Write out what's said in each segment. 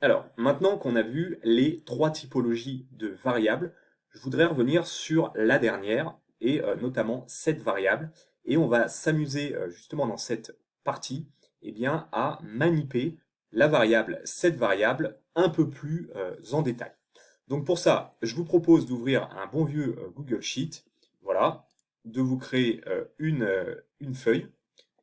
Alors, maintenant qu'on a vu les trois typologies de variables, je voudrais revenir sur la dernière, et notamment cette variable. Et on va s'amuser justement dans cette partie eh bien, à manipuler cette variable, un peu plus en détail. Donc pour ça, je vous propose d'ouvrir un bon vieux Google Sheet, voilà, de vous créer une feuille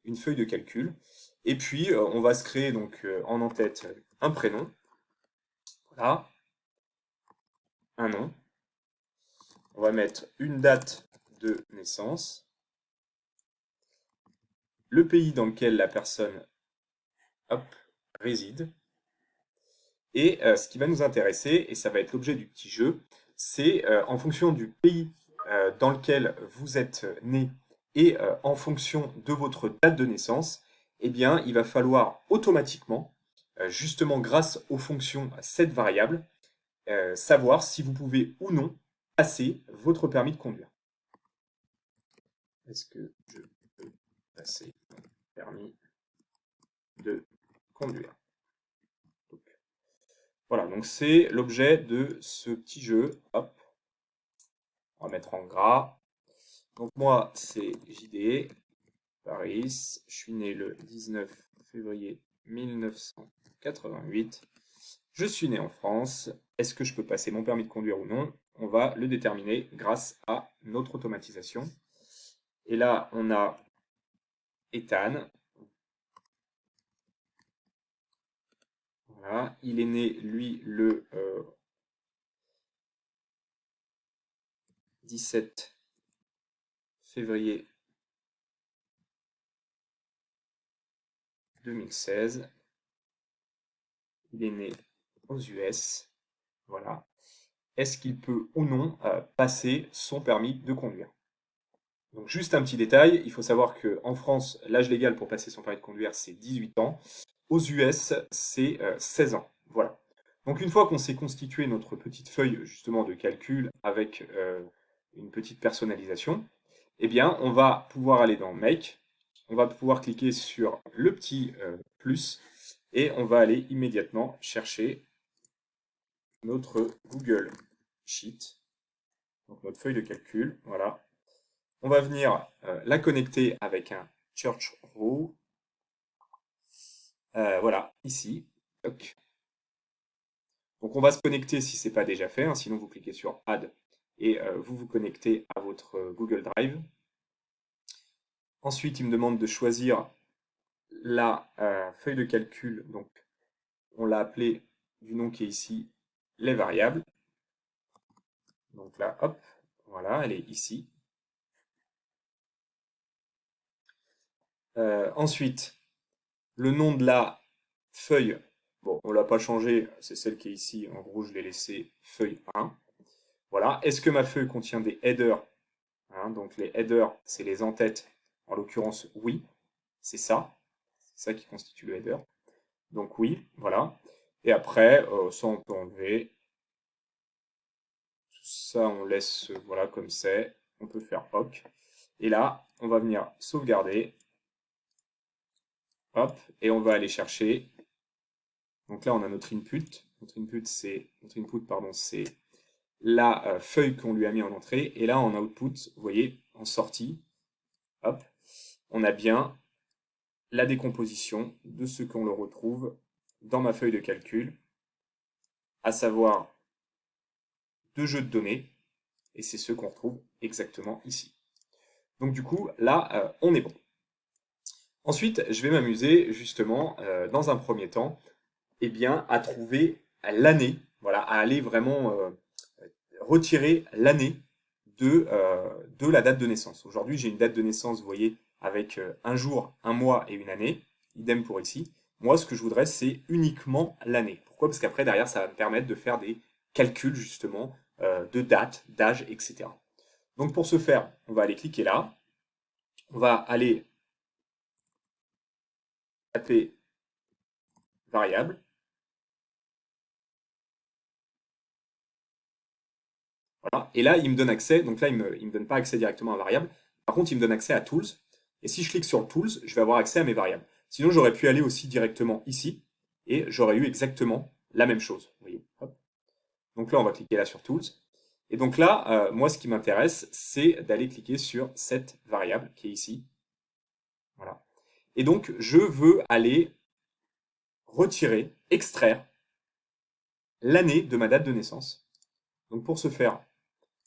de calcul, et puis on va se créer donc en en-tête un prénom, voilà, un nom. On va mettre une date de naissance, le pays dans lequel la personne hop, réside, et ce qui va nous intéresser, et ça va être l'objet du petit jeu, c'est en fonction du pays dans lequel vous êtes né et en fonction de votre date de naissance, eh bien, il va falloir automatiquement, justement grâce aux fonctions cette variable, savoir si vous pouvez ou non passer votre permis de conduire. Est-ce que je peux passer mon permis de conduire? Donc, voilà, donc c'est l'objet de ce petit jeu. Hop, on va mettre en gras. Donc moi, c'est JD, Paris. Je suis né le 19 février 1988. Je suis né en France. Est-ce que je peux passer mon permis de conduire ou non? On va le déterminer grâce à notre automatisation. Et là, on a Ethan. Voilà, il est né, lui, le 17 février 2016. Il est né aux US. Voilà. Est-ce qu'il peut ou non passer son permis de conduire? Donc juste un petit détail, il faut savoir qu'en France, l'âge légal pour passer son permis de conduire, c'est 18 ans. Aux US, c'est 16 ans. Voilà. Donc une fois qu'on s'est constitué notre petite feuille justement de calcul avec une petite personnalisation, eh bien on va pouvoir aller dans Make, on va pouvoir cliquer sur le petit plus et on va aller immédiatement chercher notre Google Sheet, donc notre feuille de calcul, voilà. On va venir la connecter avec un Church Row, voilà, ici. Donc on va se connecter si ce n'est pas déjà fait, hein, sinon vous cliquez sur Add et vous vous connectez à votre Google Drive. Ensuite, il me demande de choisir la feuille de calcul, donc on l'a appelée du nom qui est ici, les variables. Donc là, hop, voilà, elle est ici. Ensuite, le nom de la feuille, bon, on ne l'a pas changé, c'est celle qui est ici, en gros, je l'ai laissé feuille 1. Voilà, est-ce que ma feuille contient des headers? Donc les headers, c'est les en-têtes, en l'occurrence, oui, c'est ça qui constitue le header. Donc oui, voilà. Et après, ça on peut enlever. Tout ça on laisse voilà comme c'est. On peut faire OK. Et là, on va venir sauvegarder. Hop, et on va aller chercher. Donc là, on a notre input. Notre input, pardon, c'est la feuille qu'on lui a mis en entrée. Et là, en output, vous voyez, en sortie, hop, on a bien la décomposition de ce qu'on le retrouve dans ma feuille de calcul, à savoir deux jeux de données, et c'est ce qu'on retrouve exactement ici. Donc du coup, là, on est bon. Ensuite, je vais m'amuser justement, dans un premier temps, eh bien, à trouver l'année, voilà, à aller vraiment retirer l'année de la date de naissance. Aujourd'hui, j'ai une date de naissance, vous voyez, avec un jour, un mois et une année. Idem pour ici. Moi, ce que je voudrais, c'est uniquement l'année. Pourquoi? Parce qu'après, derrière, ça va me permettre de faire des calculs, justement, de date, d'âge, etc. Donc, pour ce faire, on va aller cliquer là. On va aller taper variable. Voilà. Et là, il me donne accès. Donc là, il me donne pas accès directement à variable. Par contre, il me donne accès à Tools. Et si je clique sur Tools, je vais avoir accès à mes variables. Sinon, j'aurais pu aller aussi directement ici. Et j'aurais eu exactement la même chose. Vous voyez, hop. Donc là, on va cliquer là sur Tools. Et donc là, moi, ce qui m'intéresse, c'est d'aller cliquer sur cette variable qui est ici. Voilà. Et donc, je veux aller retirer, extraire l'année de ma date de naissance. Donc pour ce faire,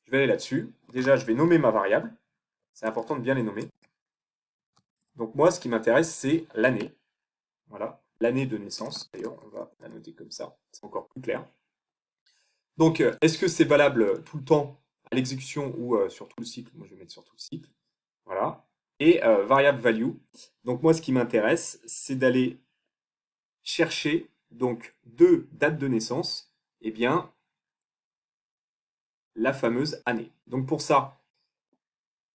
je vais aller là-dessus. Déjà, je vais nommer ma variable. C'est important de bien les nommer. Donc moi, ce qui m'intéresse, c'est l'année. Voilà, l'année de naissance. D'ailleurs, on va la noter comme ça. C'est encore plus clair. Donc, est-ce que c'est valable tout le temps à l'exécution ou sur tout le cycle? Moi, je vais mettre sur tout le cycle. Voilà. Et variable value. Donc moi, ce qui m'intéresse, c'est d'aller chercher donc de date de naissance, eh bien, la fameuse année. Donc pour ça,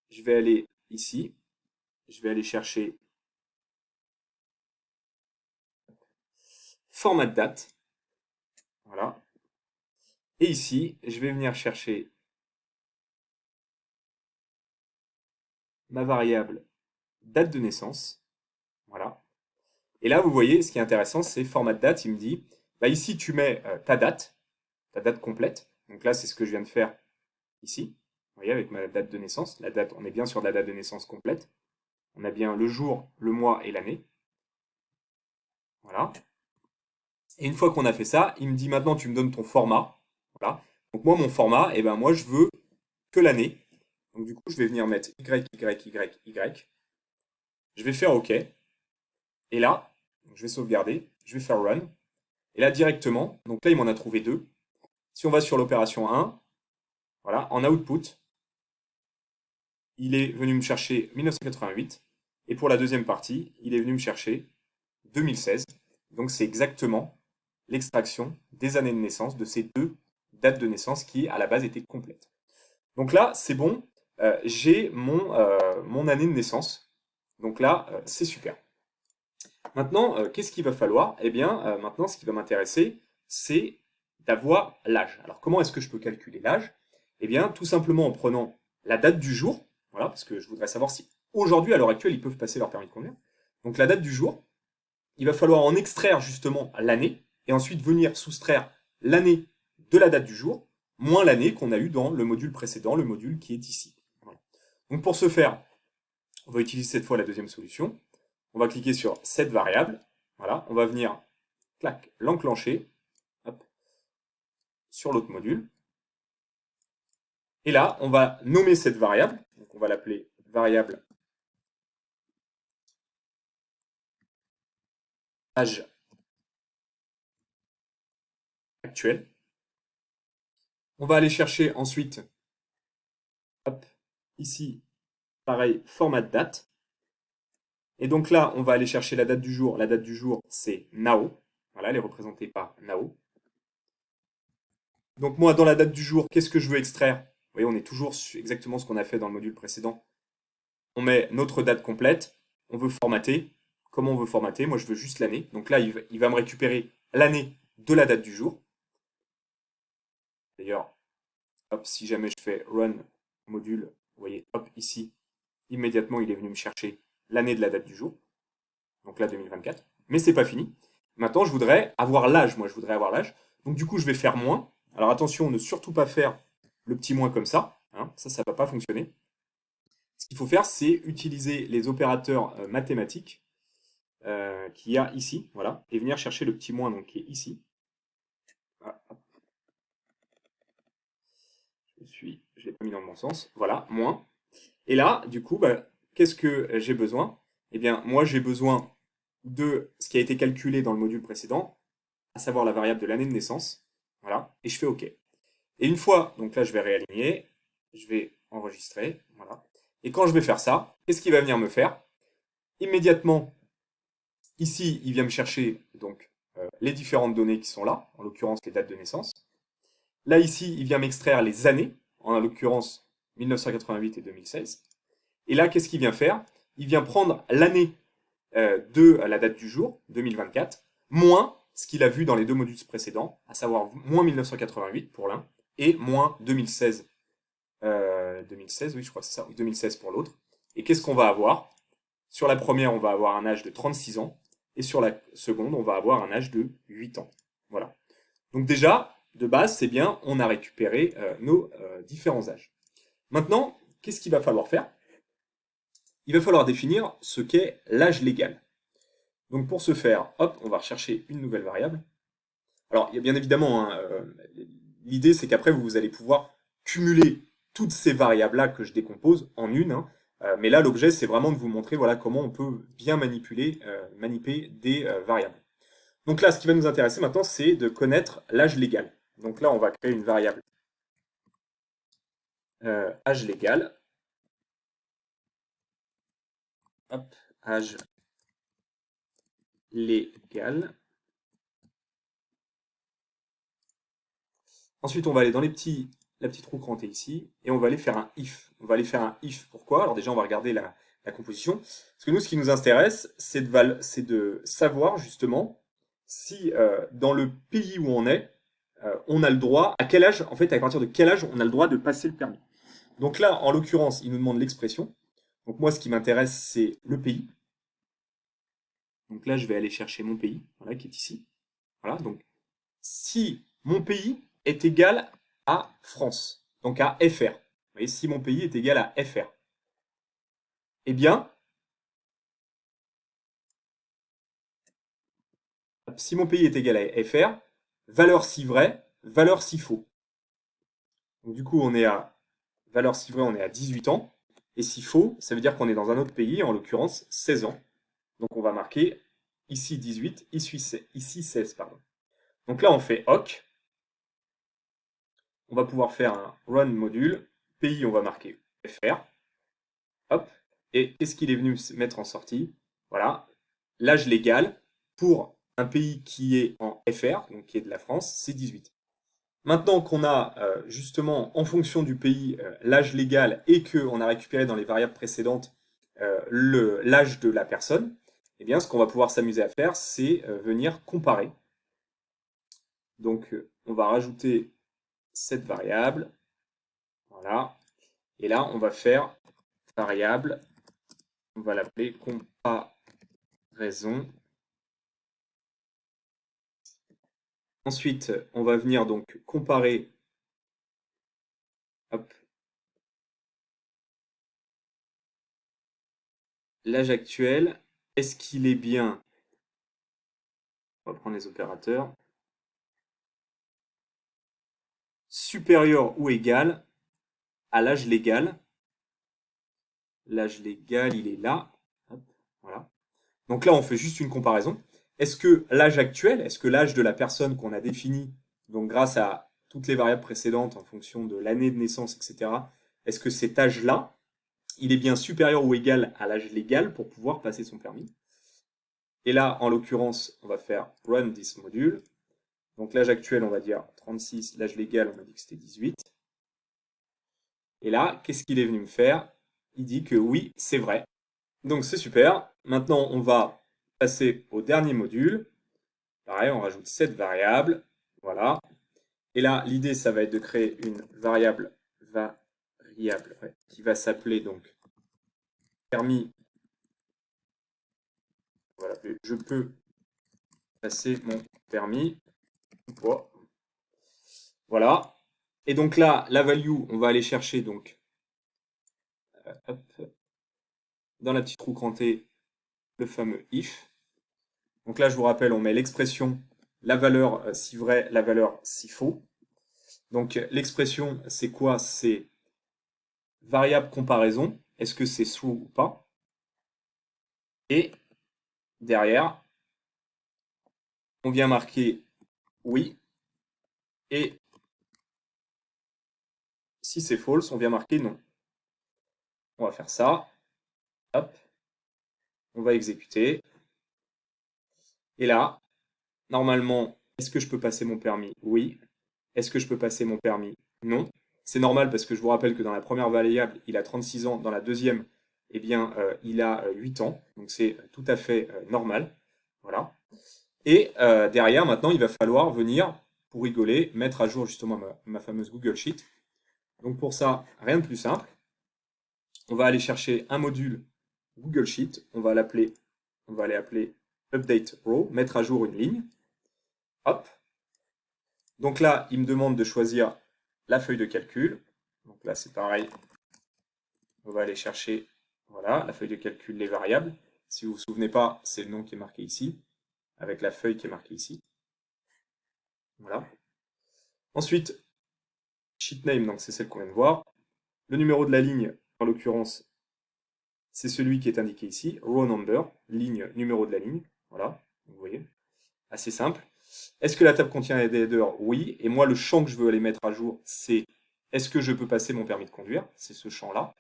je vais aller ici, je vais aller chercher format de date. Voilà. Et ici, je vais venir chercher ma variable date de naissance. Voilà. Et là, vous voyez, ce qui est intéressant, c'est format de date. Il me dit, bah ici, tu mets ta date complète. Donc là, c'est ce que je viens de faire ici. Vous voyez, avec ma date de naissance. La date, on est bien sur la date de naissance complète. On a bien le jour, le mois et l'année. Voilà. Et une fois qu'on a fait ça, il me dit maintenant, tu me donnes ton format. Voilà. Donc moi, mon format, eh ben, moi, je veux que l'année. Donc du coup, je vais venir mettre Y, Y, Y, Y. Je vais faire OK. Et là, je vais sauvegarder. Je vais faire Run. Et là, directement, donc là, il m'en a trouvé deux. Si on va sur l'opération 1, voilà, en output, il est venu me chercher 1988. Et pour la deuxième partie, il est venu me chercher 2016. Donc c'est exactement l'extraction des années de naissance de ces deux dates de naissance qui, à la base, étaient complètes. Donc là, c'est bon, j'ai mon année de naissance. Donc là, c'est super. Maintenant, qu'est-ce qu'il va falloir? Eh bien, maintenant, ce qui va m'intéresser, c'est d'avoir l'âge. Alors, comment est-ce que je peux calculer l'âge? Eh bien, tout simplement en prenant la date du jour, voilà, parce que je voudrais savoir si aujourd'hui, à l'heure actuelle, ils peuvent passer leur permis de conduire. Donc, la date du jour, il va falloir en extraire justement l'année, et ensuite venir soustraire l'année de la date du jour, moins l'année qu'on a eue dans le module précédent, le module qui est ici. Voilà. Donc, pour ce faire, on va utiliser cette fois la deuxième solution. On va cliquer sur cette variable. Voilà, on va venir, clac, l'enclencher sur l'autre module. Et là, on va nommer cette variable. Donc, on va l'appeler variable âge actuel. On va aller chercher ensuite, hop, ici, pareil, format de date. Et donc là, on va aller chercher la date du jour. La date du jour, c'est now. Voilà, elle est représentée par now. Donc moi, dans la date du jour, qu'est-ce que je veux extraire? Vous voyez, on est toujours sur exactement ce qu'on a fait dans le module précédent. On met notre date complète. On veut formater. Comment on veut formater? Moi, je veux juste l'année. Donc là, il va me récupérer l'année de la date du jour. D'ailleurs, hop, si jamais je fais run module, vous voyez, hop, ici, immédiatement, il est venu me chercher l'année de la date du jour. Donc là, 2024. Mais c'est pas fini. Maintenant, je voudrais avoir l'âge. Moi, je voudrais avoir l'âge. Donc du coup, je vais faire moins. Alors attention, ne surtout pas faire le petit moins comme ça. Hein, ça ne va pas fonctionner. Ce qu'il faut faire, c'est utiliser les opérateurs mathématiques qu'il y a ici, voilà, et venir chercher le petit moins donc, qui est ici. Ah, je ne l'ai pas mis dans le bon sens. Voilà, moins. Et là, du coup, bah, qu'est-ce que j'ai besoin? Eh bien, moi, j'ai besoin de ce qui a été calculé dans le module précédent, à savoir la variable de l'année de naissance. Voilà, et je fais OK. Et une fois, donc là, je vais réaligner, je vais enregistrer, voilà. Et quand je vais faire ça, qu'est-ce qu'il va venir me faire? Immédiatement, ici, il vient me chercher donc les différentes données qui sont là, en l'occurrence les dates de naissance. Là, ici, il vient m'extraire les années, en l'occurrence 1988 et 2016. Et là, qu'est-ce qu'il vient faire? Il vient prendre l'année de la date du jour, 2024, moins ce qu'il a vu dans les deux modules précédents, à savoir moins 1988 pour l'un, et moins 2016. 2016, oui, je crois que c'est ça, 2016 pour l'autre. Et qu'est-ce qu'on va avoir? Sur la première, on va avoir un âge de 36 ans, et sur la seconde, on va avoir un âge de 8 ans. Voilà. Donc déjà, de base, c'est bien, on a récupéré nos différents âges. Maintenant, qu'est-ce qu'il va falloir faire? Il va falloir définir ce qu'est l'âge légal. Donc pour ce faire, hop, on va rechercher une nouvelle variable. Alors, il y a bien évidemment, hein, l'idée c'est qu'après vous allez pouvoir cumuler toutes ces variables-là que je décompose en une, hein. Mais là l'objet c'est vraiment de vous montrer voilà, comment on peut bien manipuler des variables. Donc là, ce qui va nous intéresser maintenant, c'est de connaître l'âge légal. Donc là, on va créer une variable âge légal. Hop, âge légal. Ensuite, on va aller dans la petite roue crantée ici, et on va aller faire un if. On va aller faire un if, pourquoi? Alors déjà, on va regarder la composition. Parce que nous, ce qui nous intéresse, c'est de savoir justement si dans le pays où on a le droit, à quel âge, en fait, à partir de quel âge on a le droit de passer le permis. Donc là, en l'occurrence, il nous demande l'expression. Donc moi, ce qui m'intéresse, c'est le pays. Donc là, je vais aller chercher mon pays, voilà, qui est ici. Voilà, donc si mon pays est égal à France, donc à FR. Vous voyez, si mon pays est égal à FR, eh bien, si mon pays est égal à FR, valeur si vrai, valeur si faux. Donc du coup, on est à valeur si vrai, on est à 18 ans. Et si faux, ça veut dire qu'on est dans un autre pays, en l'occurrence 16 ans. Donc on va marquer ici 18, ici 16, pardon. Donc là, on fait OK. On va pouvoir faire un run module. Pays, on va marquer FR. Hop. Et qu'est-ce qu'il est venu mettre en sortie? Voilà. L'âge légal pour un pays qui est en FR, donc qui est de la France, c'est 18. Maintenant qu'on a justement, en fonction du pays, l'âge légal et qu'on a récupéré dans les variables précédentes l'âge de la personne, eh bien, ce qu'on va pouvoir s'amuser à faire, c'est venir comparer. Donc, on va rajouter cette variable. Voilà. Et là, on va faire variable. On va l'appeler comparaison. Ensuite, on va venir donc comparer l'âge actuel. Est-ce qu'il est bien? On va prendre les opérateurs. Supérieur ou égal à l'âge légal. L'âge légal, il est là. Hop, voilà. Donc là, on fait juste une comparaison. Est-ce que l'âge actuel, est-ce que l'âge de la personne qu'on a défini, donc grâce à toutes les variables précédentes en fonction de l'année de naissance, etc., est-ce que cet âge-là, il est bien supérieur ou égal à l'âge légal pour pouvoir passer son permis? Et là, en l'occurrence, on va faire run this module. Donc l'âge actuel, on va dire 36, l'âge légal, on a dit que c'était 18. Et là, qu'est-ce qu'il est venu me faire? Il dit que oui, c'est vrai. Donc c'est super. Maintenant, on va passer au dernier module. Pareil, on rajoute cette variable. Voilà. Et là, l'idée, ça va être de créer une variable qui va s'appeler donc permis. Voilà, je peux passer mon permis. Voilà. Et donc là, la value, on va aller chercher donc hop, dans la petite roue crantée le fameux if. Donc là, je vous rappelle, on met l'expression, la valeur si vrai, la valeur si faux. Donc l'expression, c'est quoi? C'est variable comparaison. Est-ce que c'est true ou pas? Et derrière, on vient marquer oui. Et si c'est false, on vient marquer non. On va faire ça. Hop. On va exécuter. Et là, normalement, est-ce que je peux passer mon permis? Oui. Est-ce que je peux passer mon permis? Non. C'est normal parce que je vous rappelle que dans la première variable, il a 36 ans. Dans la deuxième, eh bien, il a 8 ans. Donc c'est tout à fait normal. Voilà. Et derrière, maintenant, il va falloir venir, pour rigoler, mettre à jour justement ma fameuse Google Sheet. Donc pour ça, rien de plus simple. On va aller chercher un module Google Sheet. On va aller appeler Update Row, mettre à jour une ligne. Hop. Donc là, il me demande de choisir la feuille de calcul. Donc là, c'est pareil. On va aller chercher, voilà, la feuille de calcul, les variables. Si vous ne vous souvenez pas, c'est le nom qui est marqué ici, avec la feuille qui est marquée ici. Voilà. Ensuite, sheet name, donc c'est celle qu'on vient de voir. Le numéro de la ligne, en l'occurrence, c'est celui qui est indiqué ici, row number, ligne, numéro de la ligne. Voilà, vous voyez, assez simple. Est-ce que la table contient des headers? Oui. Et moi, le champ que je veux aller mettre à jour, c'est est-ce que je peux passer mon permis de conduire? C'est ce champ-là,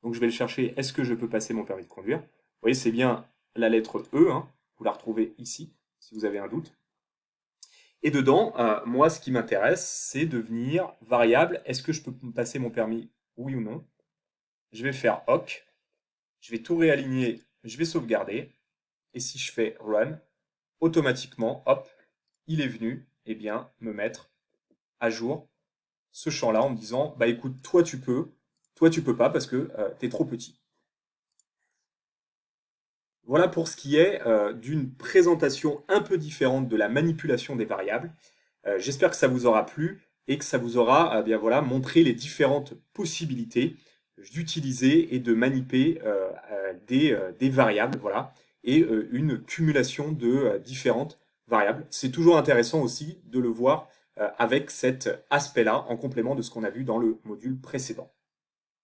Donc je vais le chercher, est-ce que je peux passer mon permis de conduire? Vous voyez, c'est bien la lettre E, hein. Vous la retrouvez ici, si vous avez un doute. Et dedans, moi, ce qui m'intéresse, c'est de venir variable, est-ce que je peux passer mon permis? Oui ou non? Je vais faire OK. Je vais tout réaligner, je vais sauvegarder. Et si je fais Run, automatiquement, hop, il est venu eh bien, me mettre à jour ce champ-là en me disant, bah écoute, toi tu peux pas parce que tu es trop petit. Voilà pour ce qui est d'une présentation un peu différente de la manipulation des variables. J'espère que ça vous aura plu et que ça vous aura bien voilà, montré les différentes possibilités d'utiliser et de manipuler des variables, voilà, et une cumulation de différentes variables. C'est toujours intéressant aussi de le voir avec cet aspect-là en complément de ce qu'on a vu dans le module précédent.